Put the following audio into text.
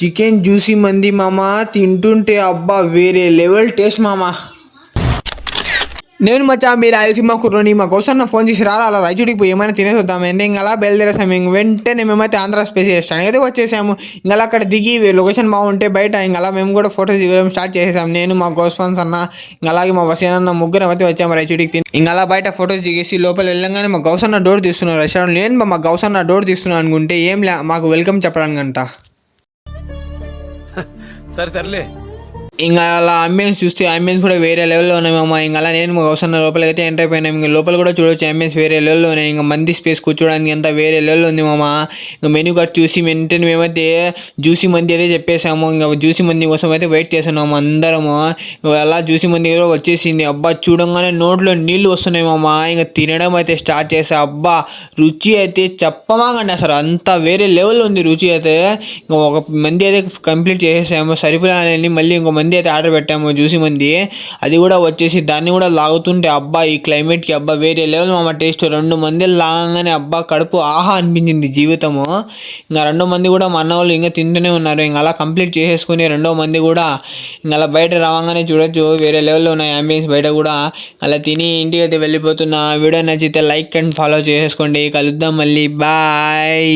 Chicken juicy మంది మామ తింటుంటే అబ్బా వేరే లెవెల్ టేస్ట్ మామ. నేను మచ్చా మీరు రాయలసీమ కుర్రోని మా కోసం ఫోన్ చేసి రారా అలా రైచుడికి పోయి ఏమైనా తినేసి వద్దాం అంటే ఇంకా అలా బయలుదేరేసాము. ఇంక వెంటనే మేమైతే ఆంధ్ర స్పేస్ స్టాండ్ అయితే వచ్చేసాము. ఇంకా అక్కడ దిగి లొకేషన్ బాగుంటే బయట ఇంకా అలా మేము కూడా ఫోటోస్ దిగడం స్టార్ట్ చేసేసాము. నేను మా గోస్ఫాన్స్ అన్న ఇంకా అలాగే మా వసీనన్న ముగ్గురం అయితే వచ్చాము రైచుడికి. ఇంకా అలా బయట ఫోటోస్ దిగేసి లోపల వెళ్ళంగానే మా గౌసన్న డోర్ తీస్తున్నారు రెస్టారెంట్. నేను మా గౌసన్న డోర్ తీస్తున్నాను అనుకుంటే ఏం లే మాకు వెల్కమ్ చెప్పడానికంట. సరే తరలే. ఇంకా అలా అంబియన్స్ చూస్తే అంబియన్స్ కూడా వేరే లెవెల్లో ఉన్నాయమ్మా. ఇంకా అలా నేను అవసరం లోపలికి అయితే ఎంటర్ అయిపోయినాం. ఇంకా లోపల కూడా చూడొచ్చు అంబియన్స్ వేరే లెవెల్లో ఉన్నాయి. ఇంకా మంది స్పేస్ కూర్చోడానికి అంతా వేరే లెవెల్లో ఉంది మామ. ఇంకా మెనూ కార్డ్ చూసి వెంటనే మేమైతే జ్యూసీ మంది అయితే చెప్పేసాము. ఇంకా జ్యూసీ మంది కోసం అయితే వెయిట్ చేస్తున్నాము అందరము. అలా జ్యూసీ మంది కూడా వచ్చేసింది. అబ్బా చూడంగానే నోట్లో నీళ్ళు వస్తున్నాయి మామ. ఇంకా తినడం అయితే స్టార్ట్ చేసా. అబ్బా రుచి అయితే చెప్పమాకండి అసలు అంత వేరే లెవెల్లో ఉంది రుచి అయితే. ఇంకా ఒక మంది అయితే కంప్లీట్ చేసేసాము. సరిపోయాలని మళ్ళీ ఇంకో మంది అయితే ఆర్డర్ పెట్టాము జ్యూసీ మంది. అది కూడా వచ్చేసి దాన్ని కూడా లాగుతుంటే అబ్బా ఈ క్లైమేట్కి అబ్బా వేరే లెవెల్ మామ టేస్ట్. 2 మంది లాగానే అబ్బా కడుపు ఆహా అనిపించింది జీవితము. ఇంకా 2 మంది కూడా మా అన్న వాళ్ళు ఇంకా తింటూనే ఉన్నారు. ఇంకా అలా కంప్లీట్ చేసేసుకుని 2వ మంది కూడా ఇంకా అలా బయట రావంగానే చూడొచ్చు వేరే లెవెల్లో ఉన్నాయి అంబియన్స్ బయట కూడా. అలా తిని ఇంటికి అయితే వెళ్ళిపోతున్నా. వీడియో నచ్చితే లైక్ అండ్ ఫాలో చేసేసుకోండి. కలుద్దాం మళ్ళీ బాయ్.